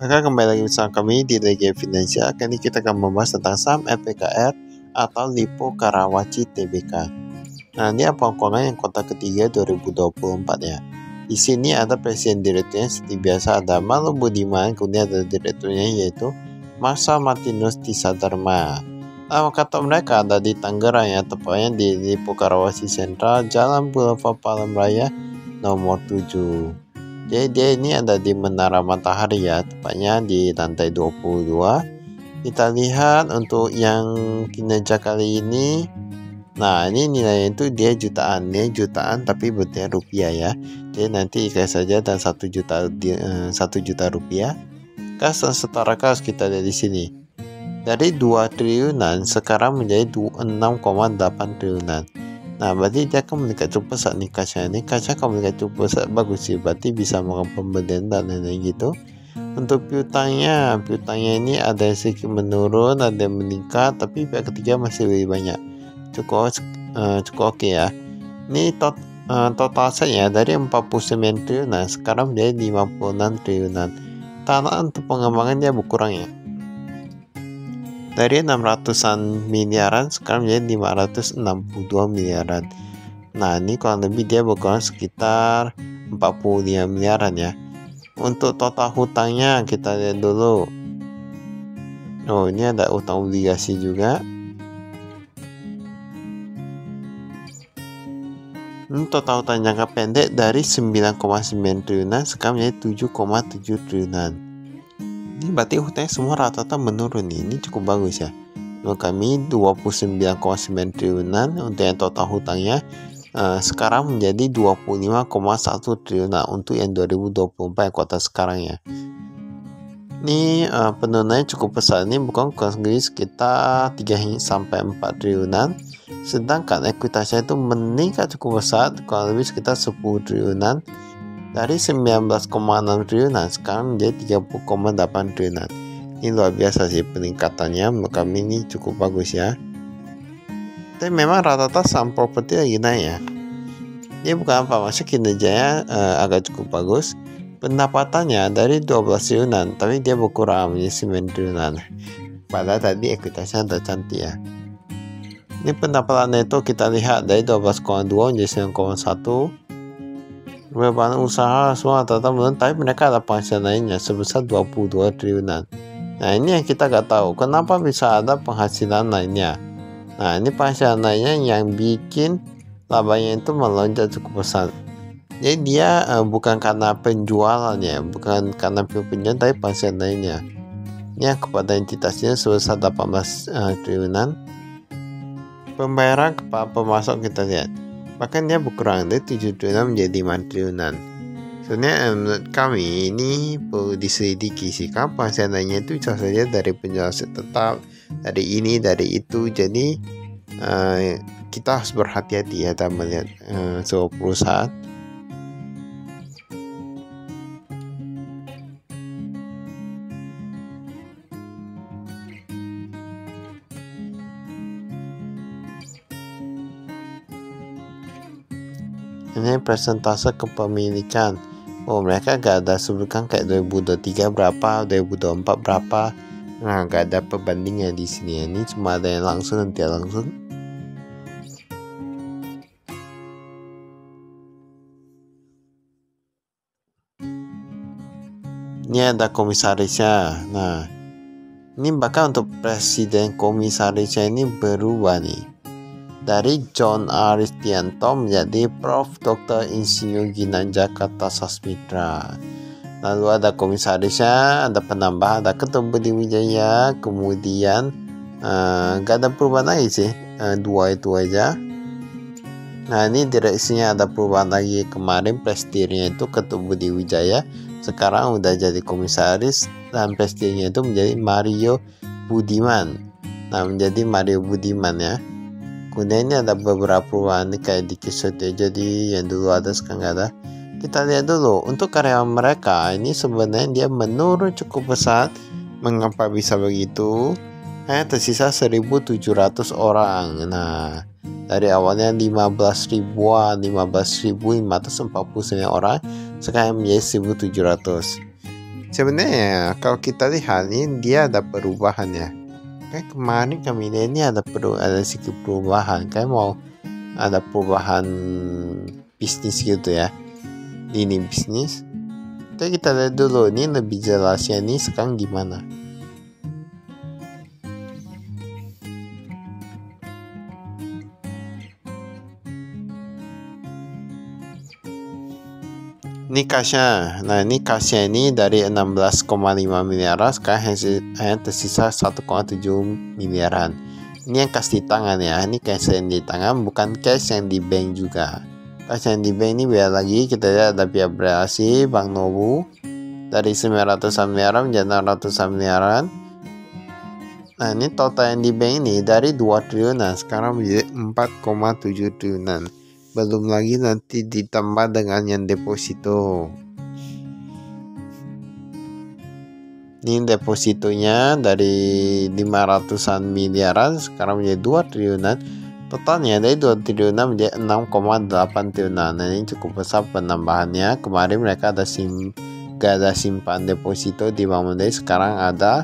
Maka kembali lagi bersama kami di Lega Finansial. Kali ini kita akan membahas tentang saham LPKR atau Lipo Karawaci Tbk. Nah, ini pokoknya yang kuartal ketiga 2024 ya. Di sini ada presiden direkturnya seperti biasa, ada Malo Budiman, kemudian ada direkturnya yaitu Marsa Martinus Tisadharma. Nah, kantor mereka ada di Tangerang ya, tepatnya di Lipo Karawaci Sentral, Jalan Boulevard Palem Raya nomor 7. Jadi dia ini ada di Menara Matahari ya, tepatnya di lantai 22. Kita lihat untuk yang kinerja kali ini. Nah, ini nilainya itu dia jutaan tapi bentuknya rupiah ya. Jadi nanti ikhlas saja dan 1 juta rupiah. Kas dan setara kas kita lihat di sini. Dari 2 triliunan sekarang menjadi 6,8 triliunan. Nah, berarti dia akan meningkat cukup pesat nih kasnya. Ini kasnya akan meningkat cukup pesat, bagus sih. Berarti bisa melakukan pembelian dan lain-lain gitu. Untuk piutangnya ini ada yang sedikit menurun, ada yang meningkat, tapi pihak ketiga masih lebih banyak. Cukup oke ya. Ini total asetnya dari 49 triliunan sekarang menjadi 56 triliunan. Tanah untuk pengembangan dia berkurang ya. Dari 600-an miliaran sekarang menjadi 562 miliaran. Nah, ini kurang lebih dia berkurang sekitar 45 miliaran ya. Untuk total hutangnya kita lihat dulu. Oh, ini ada utang obligasi juga. Ini total hutang jangka pendek dari 9,9 triliunan sekarang menjadi 7,7 triliunan. Ini berarti hutangnya semua rata-rata menurun nih. Ini cukup bagus ya. Menurut kami 29,9 triliunan untuk yang total hutangnya sekarang menjadi 25,1 triliunan untuk yang 2024 yang kuartal sekarang ya. Ini penurunannya cukup besar. Ini bukan sendiri sekitar 3-4 triliunan. Sedangkan ekuitasnya itu meningkat cukup besar, kurang lebih sekitar 10 triliunan. Dari 19,6 triliunan sekarang menjadi 30,8 triliunan. Ini luar biasa sih peningkatannya, menurut kami ini cukup bagus ya. Tapi memang rata-rata saham properti lagi naik ya. Ini bukan apa, maksudnya kinerjanya agak cukup bagus. Pendapatannya dari 12 triliunan, tapi dia berkurang menjadi 9 triliunan. Padahal tadi ekuitasnya udah cantik ya. Ini pendapatan neto kita lihat dari 12,2 menjadi 9,1. Beban usaha semua tetap menurun, tapi mereka ada penghasilan lainnya sebesar 22 triliunan. Nah, ini yang kita gak tahu kenapa bisa ada penghasilan lainnya. Nah, ini penghasilan lainnya yang bikin labanya itu melonjak cukup besar. Jadi dia bukan karena penjualannya, bukan karena penjualan, tapi penghasilan lainnya. Ini kepada entitasnya sebesar 18 triliunan. Pembayaran kepada pemasok kita lihat. Bahkan dia berkurang dari 7 triliunan menjadi 5 triliunan. Sebenarnya menurut kami ini perlu diselidiki sih. Penghasilan lainnya itu bisa saja dari penjualan aset tetap, dari ini, dari itu. Jadi kita harus berhati-hati ya dalam melihat sebuah perusahaan. Ini persentase kepemilikan. Oh, mereka gak ada sebutkan kayak 2023 berapa, 2024 berapa. Nah, gak ada perbandingan di sini. Ini cuma ada yang langsung dan tidak langsung. Ini ada komisarisnya. Nah, ini bahkan untuk presiden komisarisnya ini berubah nih. Dari John Aristianto menjadi Prof. Dr. Insinyur Ginanjar Kartasasmitra. Lalu ada komisarisnya, ada penambah, ada Ketua Budi Wijaya, kemudian gak ada perubahan lagi sih, 2 itu aja. Nah, ini direksinya ada perubahan lagi. Kemarin presidennya itu Ketua Budi Wijaya, sekarang udah jadi komisaris dan presidennya itu menjadi Mario Budiman. Nah, menjadi Mario Budiman ya. Kemudian ini ada beberapa perubahan kayak Diki Sotio jadi yang dulu ada sekarang nggak ada. Kita lihat dulu untuk karyawan mereka ini sebenarnya dia menurun cukup pesat. Mengapa bisa begitu? Hanya tersisa 1.700 orang. Nah, dari awalnya 15.549 orang sekarang menjadi 1.700. Sebenarnya kalau kita lihat ini dia ada perubahan ya. Kayak kemarin kami lihat ini ada sedikit perubahan. Kayak mau ada perubahan bisnis gitu ya. Ini bisnis. Tapi kita lihat dulu ini lebih jelasnya nih sekarang gimana. Ini kasnya. Nah, ini kasnya ini dari 16,5 miliaran sekarang hanya tersisa 1,7 miliaran. Ini yang cash di tangan ya. Ini cash yang di tangan, bukan cash yang di bank juga. Cash yang di bank ini beda lagi. Kita lihat ada pihak berasi Bank Nobu dari 900 miliaran menjadi 600 miliaran. Nah, ini total yang di bank ini dari 2 triliunan sekarang menjadi 4,7 triliunan. Belum lagi nanti ditambah dengan yang deposito. Ini depositonya dari 500-an miliaran sekarang menjadi 2 triliunan. Totalnya dari 2 triliunan menjadi 6,8 triliunan. Nah, ini cukup besar penambahannya. Kemarin mereka gak ada simpan deposito di Bank Mandiri, sekarang ada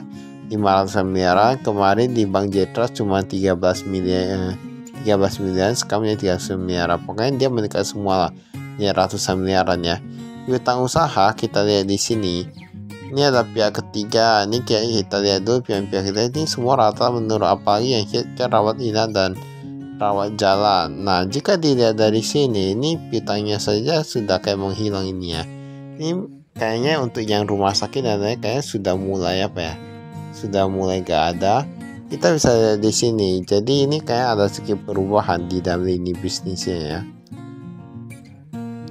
500 miliaran. Kemarin di Bank Jetras cuma 13 miliar, sekarang menjadi 300 miliaran. Pokoknya dia meningkat semua lah, ya ratusan miliaran ya. Utang usaha kita lihat di sini. Ini ada pihak ketiga. Ini kita lihat dulu pihak ketiga ini semua rata menurut apalagi yang kita rawat inap dan rawat jalan. Nah, jika dilihat dari sini, ini piutangnya saja sudah kayak menghilang ini ya. Ini kayaknya untuk yang rumah sakit dan lain kayaknya sudah mulai sudah mulai gak ada. Kita bisa lihat di sini. Jadi ini kayak ada sedikit perubahan di dalam ini bisnisnya ya.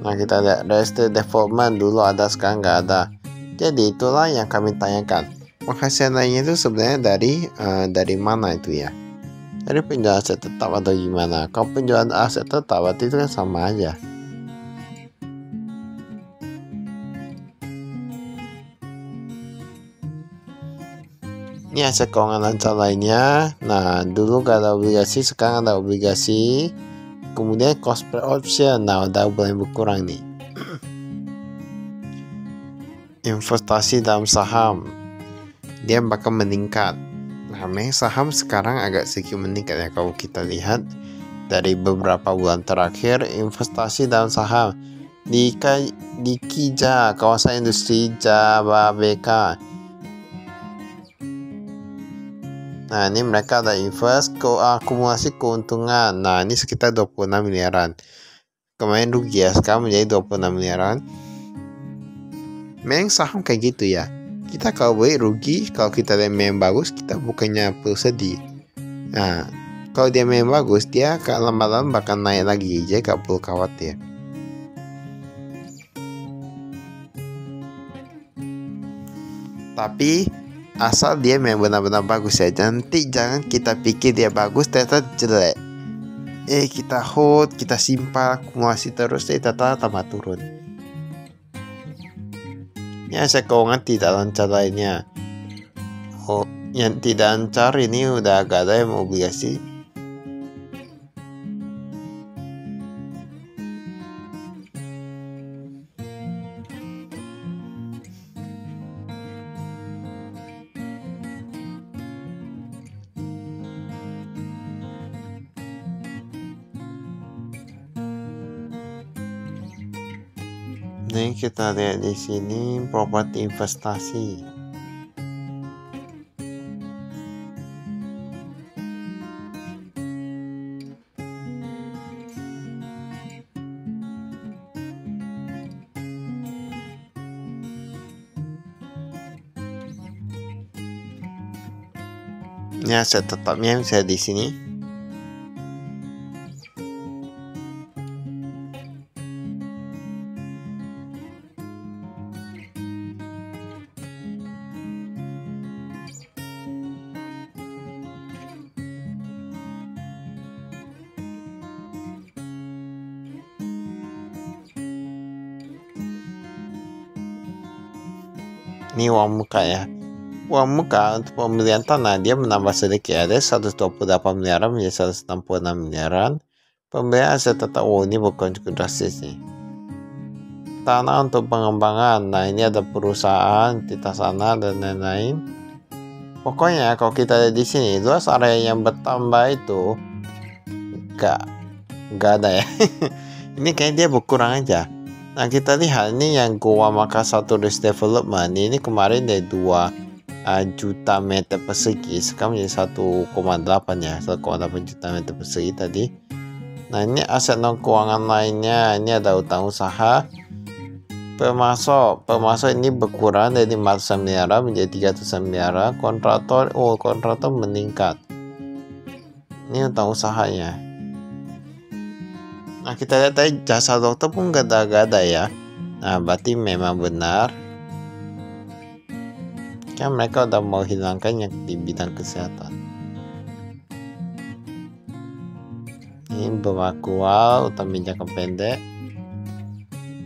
Nah, kita lihat real development dulu ada, sekarang nggak ada. Jadi itulah yang kami tanyakan. Penghasilan lainnya itu sebenarnya dari mana itu ya? Dari penjualan aset tetap atau gimana? Kalau penjualan aset tetap berarti itu kan sama aja. Ini aset keuangan lancar lainnya. Nah, dulu gak ada obligasi, sekarang ada obligasi. Kemudian cost per option, nah udah mulai berkurang nih. Investasi dalam saham, dia bakal meningkat. Nah, saham sekarang agak sedikit meningkat ya. Kalau kita lihat dari beberapa bulan terakhir, investasi dalam saham di KIJA, kawasan industri Jababeka. Nah, ini mereka ada invest akumulasi keuntungan. Nah, ini sekitar 26 miliaran. Kemarin rugi ya, sekarang menjadi 26 miliaran. Memang saham kayak gitu ya. Kita kalau beli rugi, kalau kita lihat memang bagus, kita bukannya perlu sedih. Nah, kalau dia memang bagus, dia lama-lama bakal naik lagi, jadi gak perlu khawatir. Tapi asal dia memang benar-benar bagus ya. Nanti jangan kita pikir dia bagus ternyata jelek. Kita hold, kita simpan, akumulasi terus, ternyata tambah turun. Ini aset keuangan tidak lancar lainnya. Yang tidak lancar ini udah agak ada yang obligasi. Ini kita lihat di sini properti investasi. Ini aset tetapnya bisa di sini. Ini uang muka ya. Uang muka untuk pembelian tanah dia menambah sedikit, ada 128 miliaran menjadi 166 miliaran. Pembelian aset tetap, ini bukan cukup drastis nih. tanah untuk pengembangan. Nah, ini ada perusahaan, entitas tanah dan lain-lain. Pokoknya kalau kita lihat di sini, luas area yang bertambah itu gak ada ya. Ini kayaknya dia berkurang aja. Nah, kita lihat ini yang Goa Makassar Tourist Development ini kemarin dari 2 juta meter persegi, sekarang menjadi 1,8 ya, 1,8 juta meter persegi tadi. Nah, ini aset non keuangan lainnya, ini ada utang usaha. Pemasok ini berkurang dari 500 miliar menjadi 300 miliar. Kontraktor meningkat. Ini utang usahanya. Nah, kita lihat tadi jasa dokter pun gak ada ya. Nah, berarti memang benar kan mereka udah mau hilangkannya di bidang kesehatan. Ini bermaklual utang jangka pendek.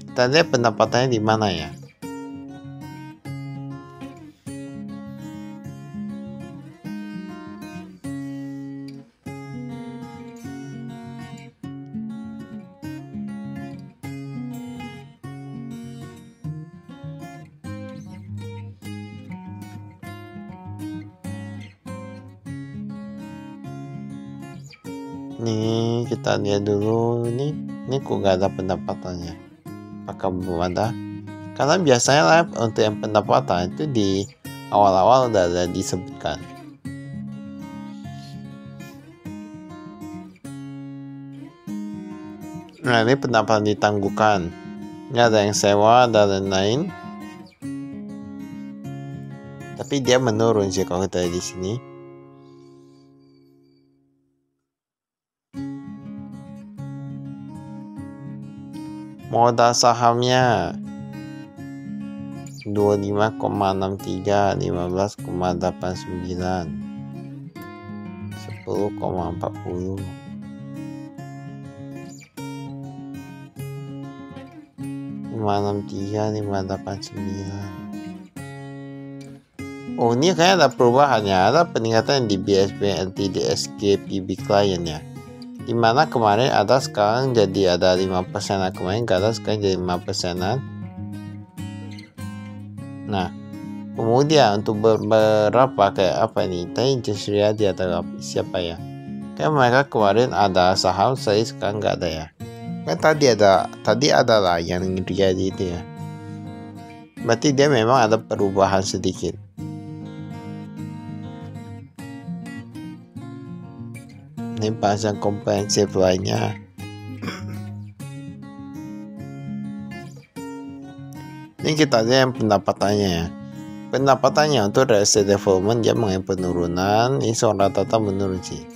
Kita lihat pendapatannya di mana ya. Nih kita lihat dulu ini kok gak ada pendapatannya. Apakah belum ada? Karena biasanya lah untuk yang pendapatan itu di awal-awal udah ada disebutkan. Nah, ini pendapatan ditangguhkan. Ini ada yang sewa dan lain-lain. Tapi dia menurun sih kalau kita lihat di sini. Modal sahamnya 25,63, 15,89, 10,40, 563, 589. Oh, ini kayaknya ada perubahannya, ada peningkatan di BSP LTD SK PB client ya. Dimana kemarin ada, sekarang jadi ada 5%, kemarin gak ada, sekarang jadi 5%. Nah, kemudian untuk beberapa kayak apa nih, tadi Just Riyadi atau siapa ya, kayak mereka kemarin ada saham, saya sekarang gak ada ya. Kan tadi ada lah yang Riyadi itu ya. Berarti dia memang ada perubahan sedikit. Ini bahasa komprehensif lainnya. Ini kita lihat yang pendapatannya ya. Pendapatannya untuk real estate development dia mengalami penurunan. Ini rata-rata menurun sih.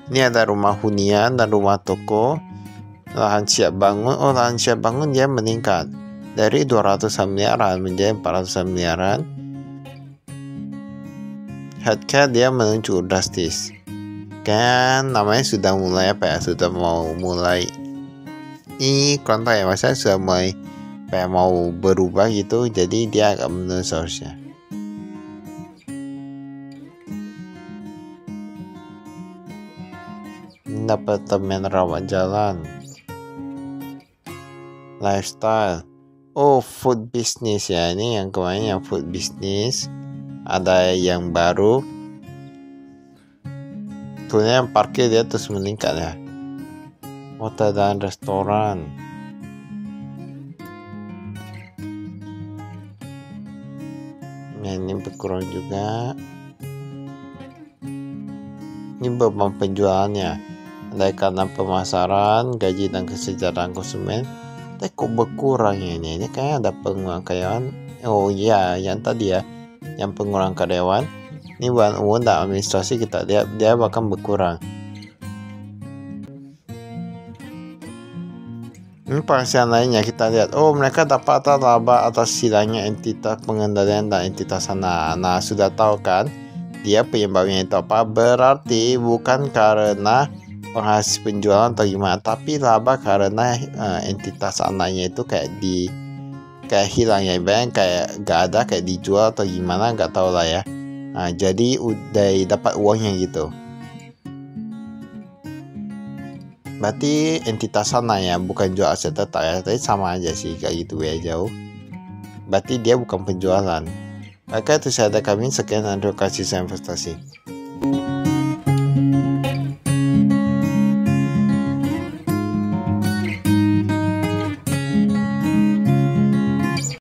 Ini ada rumah hunian dan rumah toko. Lahan siap bangun. Oh, lahan siap bangun dia meningkat dari 200 miliaran menjadi 400 miliaran. Healthcare dia menunjuk drastis. Kan namanya sudah mulai apa ya? Sudah mau mulai ini kontak ya, masa sudah mulai kayak mau berubah gitu. Jadi dia agak menurun seharusnya. Ini apartemen rawat jalan. Lifestyle. Oh, food business ya, ini yang kemarin yang food business. Ada yang baru. Tentunya yang parkir dia terus meningkat ya. Hotel dan restoran. Nah, ini berkurang juga. Ini beban penjualannya. Ada karena pemasaran, gaji dan kesejahteraan konsumen. Tapi kok berkurang ya ini? Ini kayaknya ada pengurangan karyawan. Oh iya, yang tadi ya, yang pengurangan karyawan. Ini bahan umum dan administrasi kita lihat dia bahkan berkurang. Ini penghasilan lainnya kita lihat. Oh, mereka dapat laba atas hilangnya entitas pengendalian dan entitas sana. Nah, sudah tahu kan? Dia penyebabnya itu apa? Berarti bukan karena penghasil penjualan atau gimana, tapi laba karena entitas anaknya itu kayak hilang ya, bang, kayak gak ada, kayak dijual atau gimana, gak tau lah ya. Nah, jadi udah dapat uangnya gitu. Berarti entitas sana ya, bukan jual aset tetap ya. Tapi sama aja sih, kayak gitu ya, jauh. Berarti dia bukan penjualan. Maka itu saya ada kami. Sekian, terima kasih, saya investasi.